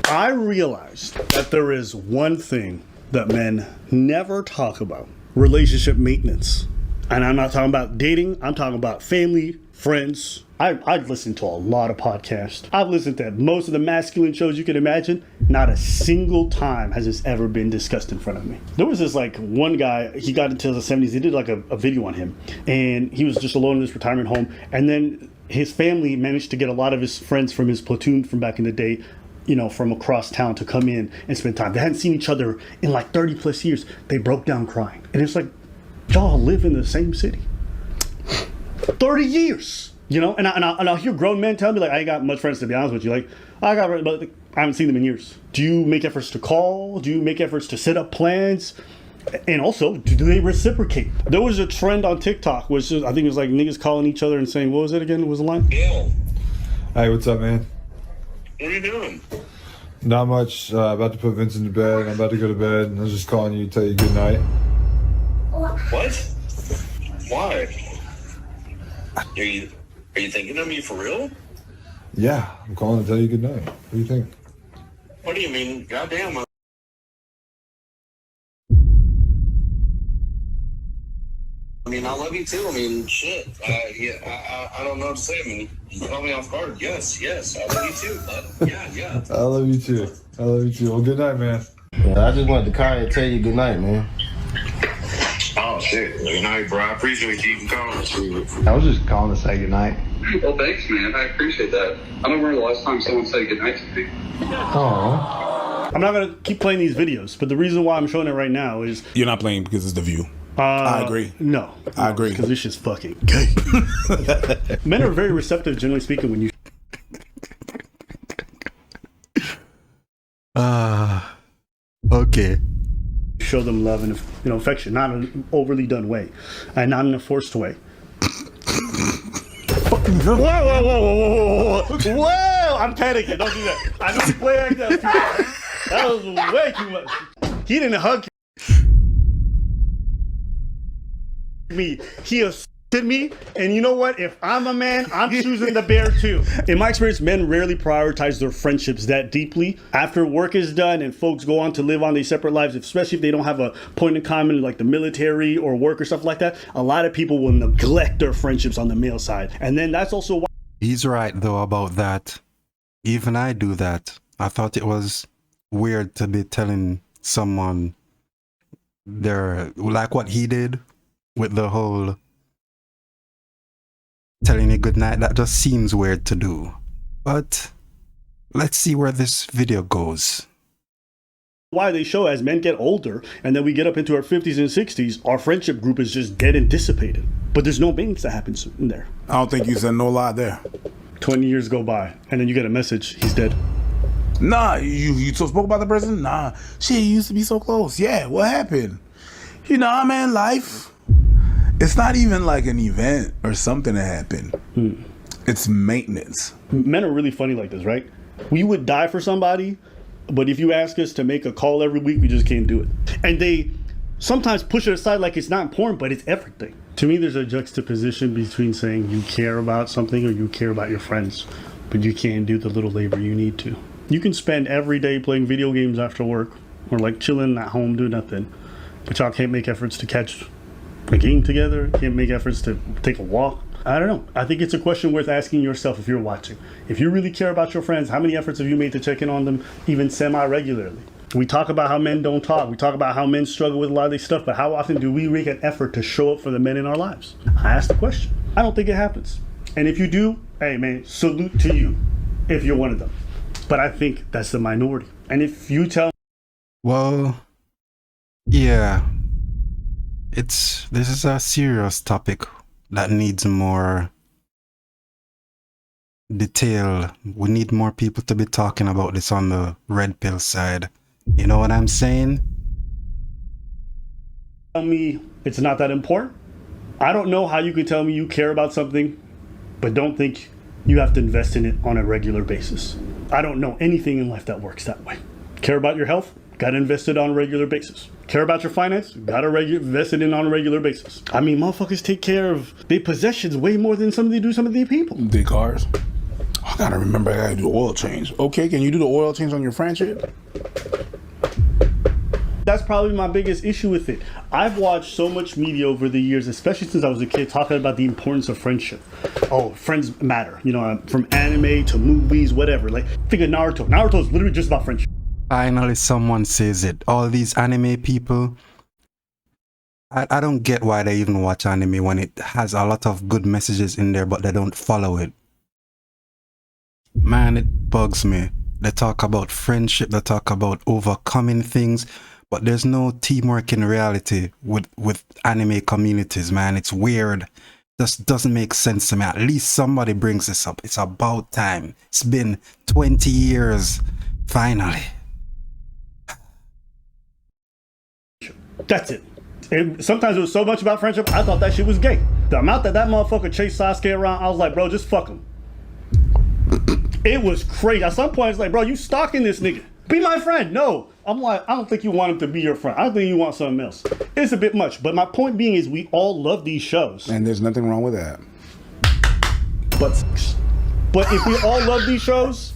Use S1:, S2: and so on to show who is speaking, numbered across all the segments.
S1: I realized that there is one thing that men never talk about: relationship maintenance. And I'm not talking about dating, I'm talking about family, friends. I've listened to a lot of podcasts. I've listened to most of the masculine shows you can imagine. Not a single time has this ever been discussed in front of me. There was this like one guy, he got into the 70s, they did like a video on him. And he was just alone in this retirement home. And then his family managed to get a lot of his friends from his platoon from back in the day, you know, from across town to come in and spend time. They hadn't seen each other in like 30 plus years. They broke down crying. And it's like, y'all live in the same city. 30 years. You know, and I'll hear grown men tell me, like, I ain't got much friends, to be honest with you. Like, but I haven't seen them in years. Do you make efforts to call? Do you make efforts to set up plans? And also, do they reciprocate? There was a trend on TikTok, which I think it was like niggas calling each other and saying, what was it again? What was the line?
S2: Bill.
S3: Hey, what's up, man?
S2: What are you doing?
S3: Not much. About to put Vincent to bed. I'm about to go to bed. I was just calling you to tell you good night.
S2: What? Why? Are you thinking of me for real?
S3: Yeah, I'm calling to tell you good night. What do you think?
S2: What do you mean? Goddamn. I mean, I love you too. I mean, shit. I don't know what to say. I mean, you caught me off guard. Yes. I love you too, bud. Yeah.
S3: I love you too. Well, good night, man.
S4: Yeah, I just wanted to call and tell you good night, man.
S2: Oh, shit. Good night, bro. I appreciate you even calling.
S5: I was just calling to say goodnight.
S6: Well, thanks, man. I appreciate that. I don't remember the last time someone said goodnight to me.
S5: Oh.
S1: I'm not going to keep playing these videos, but the reason why I'm showing it right now is...
S7: You're not playing because it's The View. I agree.
S1: No.
S7: I agree.
S1: Because this shit's fucking gay. Men are very receptive, generally speaking, when you...
S5: Okay.
S1: show them love and, you know, affection, not in an overly done way, and not in a forced way. Whoa! I'm panicking. Don't do that. I know you play like that. That was way too much. He didn't hug me. He assaulted me, and you know what? If I'm a man, I'm choosing the bear too. In my experience, men rarely prioritize their friendships that deeply. After work is done and folks go on to live on their separate lives, especially if they don't have a point in common like the military or work or stuff like that, a lot of people will neglect their friendships on the male side. And then that's also why...
S8: He's right though about that. Even I do that. I thought it was weird to be telling someone they're like what he did with the whole telling you good night. That just seems weird to do. But let's see where this video goes.
S1: Why they show as men get older and then we get up into our 50s and 60s, our friendship group is just dead and dissipated. But there's no maintenance that happens in there.
S7: I don't think you said no lie there.
S1: 20 years go by and then you get a message, he's dead.
S7: Nah, you spoke about the person? Nah, shit, you used to be so close. Yeah, what happened? You know, man, life. It's not even like an event or something that happened. It's maintenance.
S1: Men are really funny like this, right? We would die for somebody, but if you ask us to make a call every week, we just can't do it. And they sometimes push it aside like it's not important, but it's everything. To me, there's a juxtaposition between saying you care about something or you care about your friends, but you can't do the little labor you need to. You can spend every day playing video games after work or like chilling at home doing nothing, but y'all can't make efforts to catch a game together, can't make efforts to take a walk. I don't know. I think it's a question worth asking yourself if you're watching. If you really care about your friends, how many efforts have you made to check in on them even semi-regularly? We talk about how men don't talk. We talk about how men struggle with a lot of this stuff, but how often do we make an effort to show up for the men in our lives? I ask the question. I don't think it happens. And if you do, hey man, salute to you if you're one of them. But I think that's the minority. And if you tell...
S8: Well, yeah. This is a serious topic that needs more detail. We need more people to be talking about this on the red pill side. You know what I'm saying?
S1: Tell me it's not that important. I don't know how you can tell me you care about something, but don't think you have to invest in it on a regular basis. I don't know anything in life that works that way. Care about your health? Gotta invest it on a regular basis. Care about your finance? Gotta invest it in on a regular basis. I mean, motherfuckers take care of their possessions way more than some of their people.
S7: Their cars. gotta remember I gotta do the oil change. Okay, can you do the oil change on your friendship?
S1: That's probably my biggest issue with it. I've watched so much media over the years, especially since I was a kid, talking about the importance of friendship. Oh, friends matter. You know, from anime to movies, whatever. Like, think of Naruto. Naruto is literally just about friendship.
S8: Finally, someone says it. All these anime people, I don't get why they even watch anime when it has a lot of good messages in there, but they don't follow it. Man, it bugs me. They talk about friendship, they talk about overcoming things, but there's no teamwork in reality with anime communities, man. It's weird. Just doesn't make sense to me. At least somebody brings this up. It's about time. It's been 20 years. Finally.
S1: That's it. And sometimes it was so much about friendship, I thought that shit was gay. The amount that motherfucker chased Sasuke around, I was like, bro, just fuck him. It was crazy. At some point, it's like, bro, you stalking this nigga. Be my friend. No. I'm like, I don't think you want him to be your friend. I think you want something else. It's a bit much. But my point being is we all love these shows.
S7: And there's nothing wrong with that.
S1: But if we all love these shows,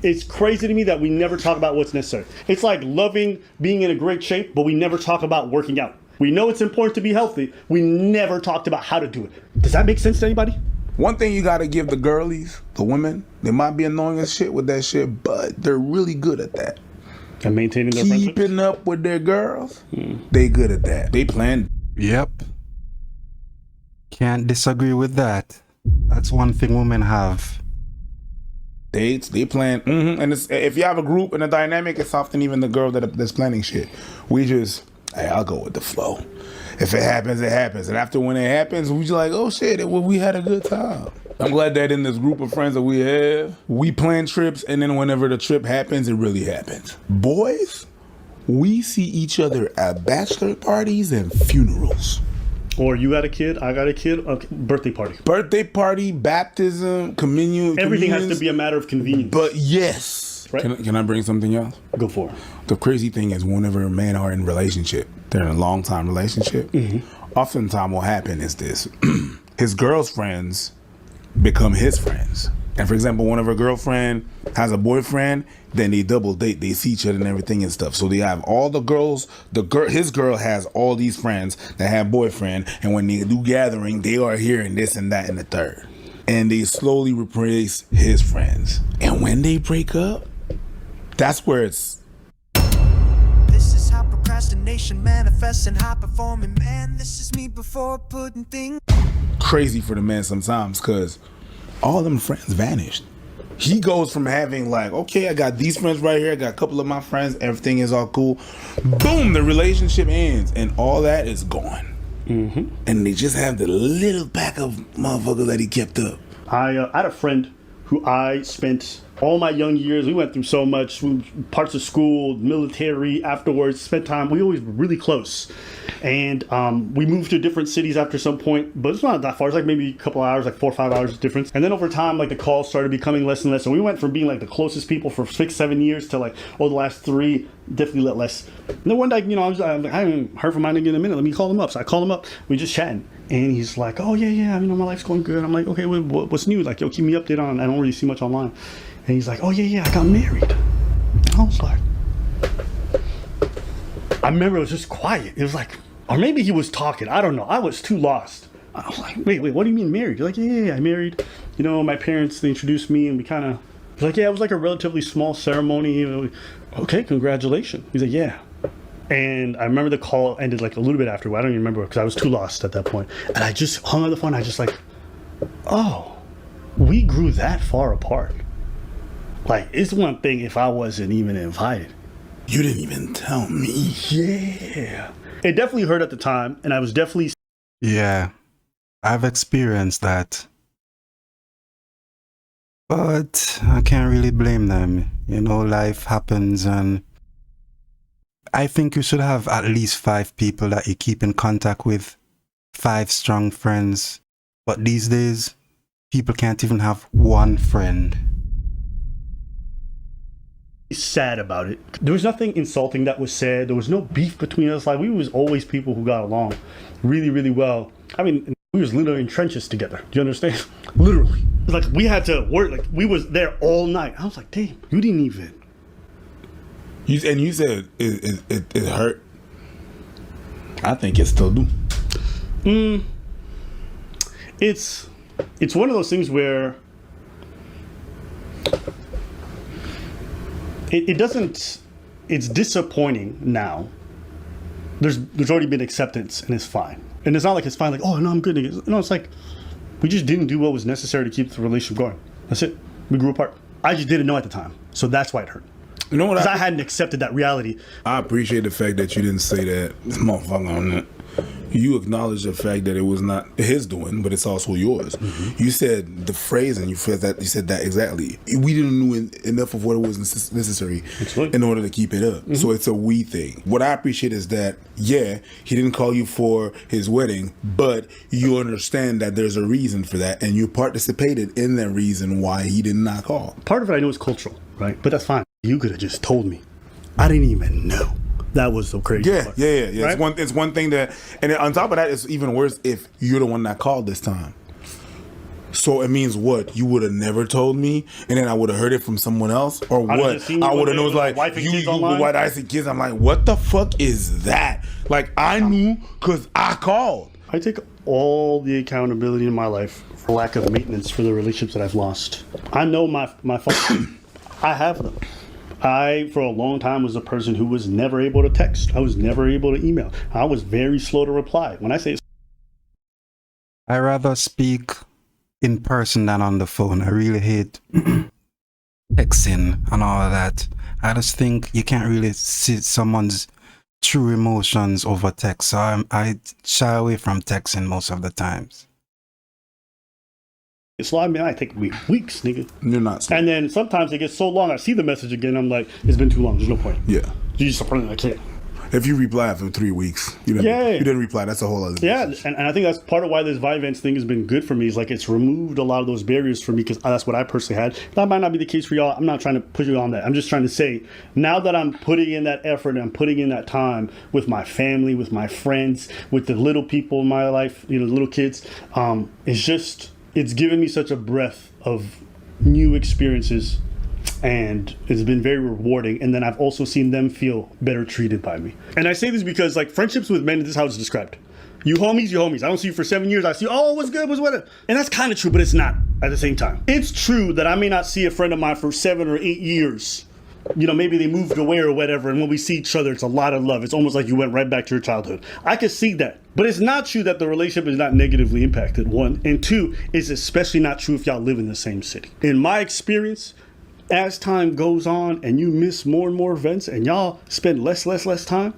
S1: it's crazy to me that we never talk about what's necessary. It's like loving being in a great shape, but we never talk about working out. We know it's important to be healthy. We never talked about how to do it. Does that make sense to anybody?
S7: One thing you gotta give the girlies, the women, they might be annoying as shit with that shit, but they're really good at that.
S1: And maintaining their friendships?
S7: Keeping up with their girls, they good at that. They plan.
S8: Yep. Can't disagree with that. That's one thing women have.
S7: Dates, they plan. And it's, if you have a group and a dynamic, it's often even the girl that's planning shit. We just, hey, I'll go with the flow. If it happens, it happens. And after when it happens, we just like, oh shit, we had a good time. I'm glad that in this group of friends that we have, we plan trips, and then whenever the trip happens, it really happens. Boys, we see each other at bachelor parties and funerals.
S1: Or you got a kid, I got a kid, okay, birthday party.
S7: Birthday party, baptism, communion.
S1: Everything has to be a matter of convenience.
S7: But yes.
S1: Right?
S7: Can I bring something else?
S1: Go for it.
S7: The crazy thing is whenever men are in relationship, they're in a long time relationship, oftentimes what happens is this. His girl's friends become his friends. And for example, one of her girlfriend has a boyfriend, then they double date, they see each other and everything and stuff. So they have all the girls, his girl has all these friends that have boyfriend, and when they do gathering, they are hearing this and that and the third. And they slowly replace his friends. And when they break up, that's where it's...
S9: This is how procrastination manifests in high performing man. This is me before putting things...
S7: crazy for the man sometimes, because all them friends vanished. He goes from having like, okay, I got these friends right here, I got a couple of my friends, everything is all cool. Boom, the relationship ends, and all that is gone. And they just have the little pack of motherfuckers that he kept up.
S1: I had a friend who I spent all my young years, we went through so much, parts of school, military, afterwards, spent time, we always were really close. And we moved to different cities after some point, but it's not that far. It's like maybe a couple hours, like 4 or 5 hours difference. And then over time, like the calls started becoming less and less. So we went from being like the closest people for 6-7 years to like, the last 3, definitely let less. And then one day, you know, I haven't heard from my nigga in a minute. Let me call him up. So I call him up. We just chatting. And he's like, oh, yeah, you know, my life's going good. I'm like, okay, what's new? Like, yo, keep me updated on. I don't really see much online. And he's like, oh, yeah, I got married. And I was like, I remember it was just quiet. It was like, or maybe he was talking. I don't know. I was too lost. I was like, wait, what do you mean married? You're like, yeah, I married. You know, my parents, they introduced me and we kind of, he's like, yeah, it was like a relatively small ceremony. You know, okay, congratulations. He's like, yeah. And I remember the call ended like a little bit after. I don't even remember because I was too lost at that point. And I just hung on the phone. I just like, oh, we grew that far apart. Like, it's one thing if I wasn't even invited.
S7: You didn't even tell me.
S1: Yeah. It definitely hurt at the time, and I was definitely...
S8: Yeah, I've experienced that. But I can't really blame them. You know, life happens, and I think you should have at least 5 people that you keep in contact with. 5 strong friends. But these days, people can't even have 1 friend.
S1: Sad about it. There was nothing insulting that was said. There was no beef between us. Like, we was always people who got along really, really well. I mean, we was literally in trenches together. Do you understand? Literally. Like we had to work. Like we was there all night. I was like, damn, you didn't even.
S7: You said it hurt. I think it still do.
S1: It's one of those things where it doesn't. It's disappointing now. There's already been acceptance and it's fine. And it's not like it's fine. Like, oh no, I'm good. No, it's like we just didn't do what was necessary to keep the relationship going. That's it. We grew apart. I just didn't know at the time, so that's why it hurt.
S7: You know what?
S1: Because I hadn't accepted that reality.
S7: I appreciate the fact that you didn't say that, this motherfucker on that. You acknowledge the fact that it was not his doing, but it's also yours. Mm-hmm. You said the phrase, and you said that exactly. We didn't know enough of what it was necessary in order to keep it up. Mm-hmm. So it's a we thing. What I appreciate is that, yeah, he didn't call you for his wedding, but you understand that there's a reason for that, and you participated in that reason why he did not call.
S1: Part of it I know is cultural, right? But that's fine. You could have just told me. I didn't even know. That was so crazy.
S7: Yeah.
S1: Right?
S7: It's one thing that, and on top of that, it's even worse if you're the one that called this time. So it means what? You would have never told me, and then I would have heard it from someone else, or what? I would have known like you white icy kids. I'm like, what the fuck is that? Like I knew because I called.
S1: I take all the accountability in my life for lack of maintenance for the relationships that I've lost. I know my faults. I have them. I, for a long time, was a person who was never able to text. I was never able to email. I was very slow to reply. When I say
S8: I rather speak in person than on the phone. I really hate texting and all of that. I just think you can't really see someone's true emotions over text. So I shy away from texting most of the times.
S1: slow. I mean, I take weeks, nigga.
S7: You're not slow.
S1: And then sometimes it gets so long, I see the message again, I'm like, it's been too long, there's no point.
S7: Yeah.
S1: You just I can't.
S7: If you reply after 3 weeks, you didn't reply. That's a whole other
S1: message. And I think that's part of why this Vivance thing has been good for me, is like it's removed a lot of those barriers for me, because that's what I personally had. That might not be the case for y'all. I'm not trying to push you on that. I'm just trying to say, now that I'm putting in that effort and I'm putting in that time with my family, with my friends, with the little people in my life, the little kids, it's given me such a breath of new experiences, and it's been very rewarding. And then I've also seen them feel better treated by me. And I say this because, like, friendships with men, this is how it's described. You homies. I don't see you for 7 years. I see, oh, what's good, what's what? And that's kind of true, but it's not at the same time. It's true that I may not see a friend of mine for 7 or 8 years. Maybe they moved away or whatever, and when we see each other, it's a lot of love. It's almost like you went right back to your childhood. I could see that. But it's not true that the relationship is not negatively impacted, one. And two, it's especially not true if y'all live in the same city. In my experience, as time goes on and you miss more and more events and y'all spend less time,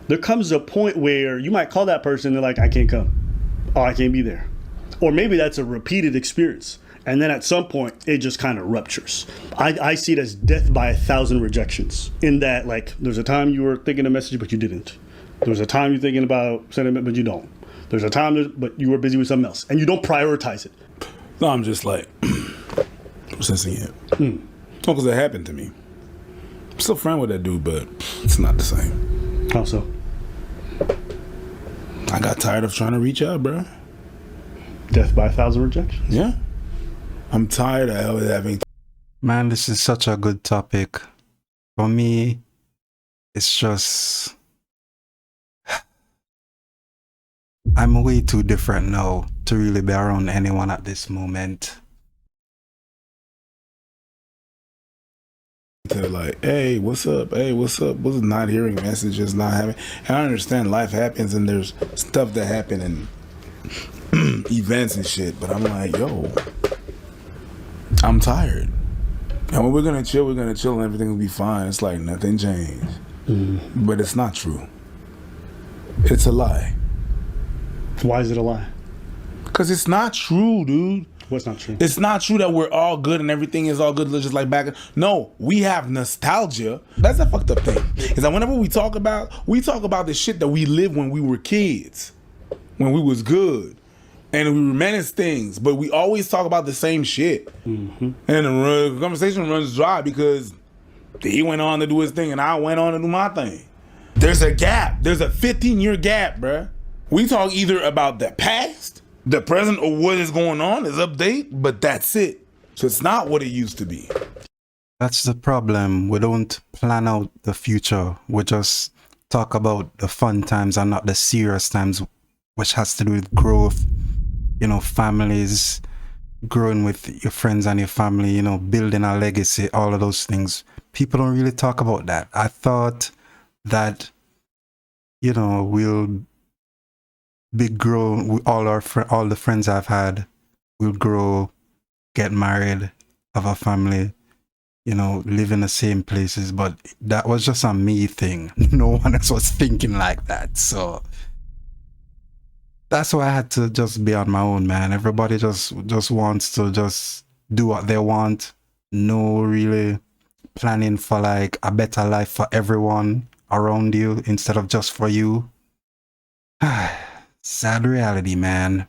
S1: there comes a point where you might call that person and they're like, I can't come. Oh, I can't be there. Or maybe that's a repeated experience. And then at some point, it just kind of ruptures. I see it as death by 1,000 rejections. In that, like, there's a time you were thinking a message, but you didn't. There was a time you're thinking about sentiment, but you don't. There's a time, but you were busy with something else. And you don't prioritize it.
S7: No, I'm just like, sensing it. No, because it happened to me. I'm still friend with that dude, but it's not the same.
S1: How so?
S7: I got tired of trying to reach out, bro.
S1: Death by 1,000 rejections?
S7: Yeah. I'm tired of having...
S8: Man, this is such a good topic. For me, it's just... I'm way too different now to really be around anyone at this moment.
S7: They're like, hey, what's up? Hey, what's up? What's not hearing messages, not having... And I understand life happens and there's stuff that happen and events and shit, but I'm like, yo... I'm tired. And when we're gonna chill and everything will be fine. It's like nothing changed. But it's not true. It's a lie.
S1: Why is it a lie?
S7: Because it's not true, dude.
S1: What's not true?
S7: It's not true that we're all good and everything is all good just like back. No, we have nostalgia. That's a fucked up thing. Is that whenever we talk about the shit that we lived when we were kids. When we was good. And we reminisce things, but we always talk about the same shit. And the conversation runs dry because he went on to do his thing and I went on to do my thing. There's a gap. There's a 15-year gap, bruh. We talk either about the past The present or what is going on is update, but that's it. So it's not what it used to be.
S8: That's the problem. We don't plan out the future. We just talk about the fun times and not the serious times, which has to do with growth, you know, families, growing with your friends and your family, you know, building a legacy, all of those things. People don't really talk about that. I thought that, you know, we'll be grown, all the friends I've had will grow, get married, have a family, you know, live in the same places, but that was just a me thing. No one else was thinking like that. So that's why I had to just be on my own, man. Everybody just wants to just do what they want. No really planning for like a better life for everyone around you instead of just for you. Sad reality, man.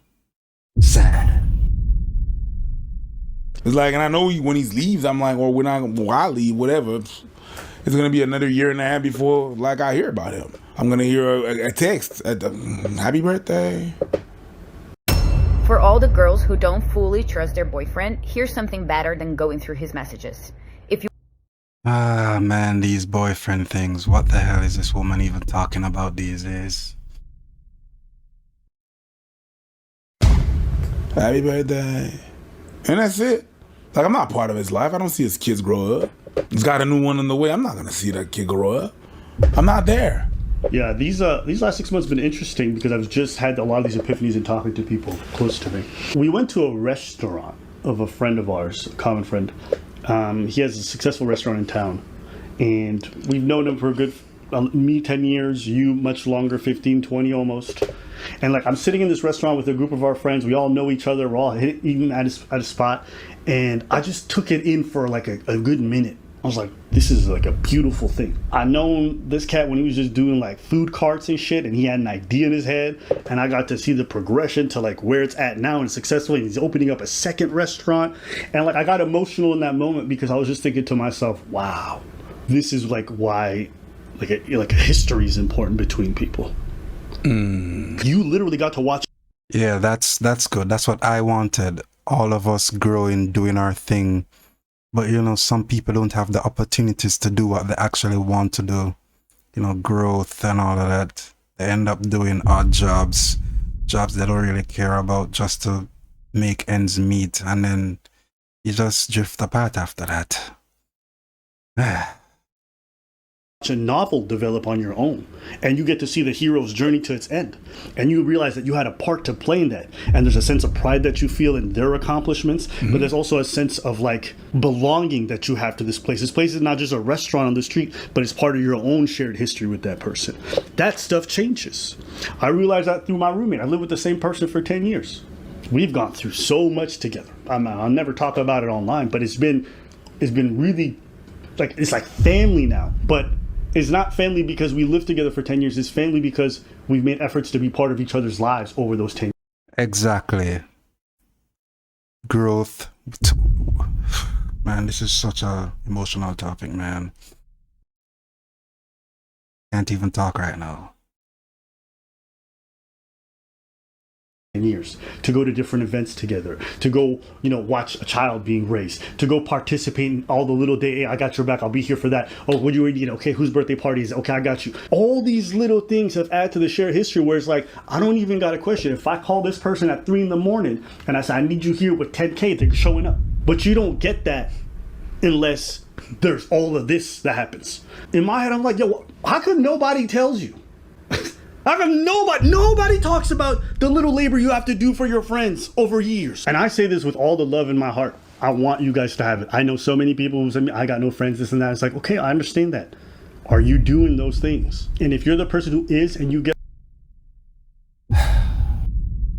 S8: Sad.
S7: It's like, and I know when he leaves, I'm like, well, I leave, whatever. It's gonna be another year and a half before, like, I hear about him. I'm gonna hear a text, happy birthday.
S10: For all the girls who don't fully trust their boyfriend, here's something better than going through his messages. If you
S8: Man, these boyfriend things. What the hell is this woman even talking about these days?
S7: Happy birthday. And that's it. Like, I'm not part of his life. I don't see his kids grow up. He's got a new one in the way. I'm not gonna see that kid grow up. I'm not there.
S1: Yeah, these last 6 months have been interesting because I've just had a lot of these epiphanies and talking to people close to me. We went to a restaurant of a friend of ours, a common friend. He has a successful restaurant in town, and we've known him for a good, me 10 years, you much longer, 15, 20 almost. And like, I'm sitting in this restaurant with a group of our friends. We all know each other. We're all eating at a spot, and I just took it in for like a good minute. I was like, this is like a beautiful thing. I known this cat when he was just doing like food carts and shit, and he had an idea in his head, and I got to see the progression to like where it's at now and successfully. And he's opening up a second restaurant, and like I got emotional in that moment because I was just thinking to myself, wow, this is like why like a history is important between people. You literally got to watch.
S8: Yeah, that's good. That's what I wanted. All of us growing, doing our thing. But, you know, some people don't have the opportunities to do what they actually want to do. You know, growth and all of that. They end up doing odd jobs they don't really care about just to make ends meet. And then you just drift apart after that.
S1: A novel develop on your own, and you get to see the hero's journey to its end, and you realize that you had a part to play in that, and there's a sense of pride that you feel in their accomplishments, but there's also a sense of like belonging that you have to this place. This place is not just a restaurant on the street, but it's part of your own shared history with that person. That stuff changes. I realized that through my roommate. I lived with the same person for 10 years. We've gone through so much together. I'll never talk about it online, but it's been really like, it's like family now. But it's not family because we lived together for 10 years. It's family because we've made efforts to be part of each other's lives over those 10 years.
S8: Exactly. Growth. Man, this is such a emotional topic, man. Can't even talk right now.
S1: Years to go to different events together, to go, you know, watch a child being raised, to go participate in all the little day. Hey, I got your back. I'll be here for that. Oh, what you eat? Okay, whose birthday party is it? Okay, I got you. All these little things have added to the shared history where it's like, I don't even got a question. If I call this person at 3 a.m. and I say, I need you here with 10K, they're showing up. But you don't get that unless there's all of this that happens. In my head, I'm like, yo, how come nobody tells you? How come nobody talks about the little labor you have to do for your friends over years? And I say this with all the love in my heart. I want you guys to have it. I know so many people who say, I got no friends, this and that. It's like, okay, I understand that. Are you doing those things? And if you're the person who is and you get...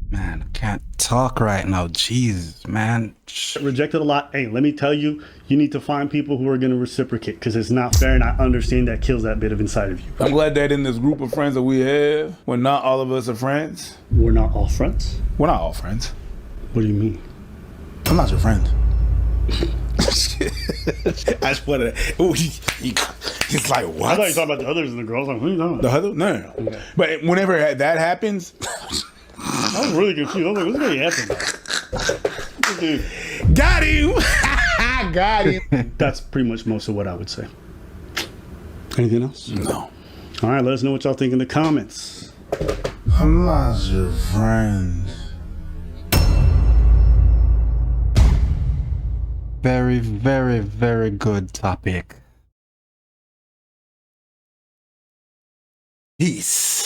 S8: Man, I can't talk right now. Jesus, man.
S1: rejected a lot. Hey, let me tell you, you need to find people who are going to reciprocate because it's not fair, and I understand that kills that bit of inside of you.
S7: I'm glad that in this group of friends that we have, when not all of us are friends.
S1: We're not all friends?
S7: We're not all friends.
S1: What do you mean?
S7: I'm not your friend. I just wanted to, he's like, what?
S1: I thought you were talking about the others and the girls. Like, who are you talking about?
S7: The other? No. Okay. But whenever that happens,
S1: I was really confused. I was like, what's going to happen?
S7: Got him. Got him.
S1: That's pretty much most of what I would say. Anything else?
S7: No.
S1: All right, let us know what y'all think in the comments.
S7: I'm not your friend.
S8: Very, very, very good topic.
S7: Peace.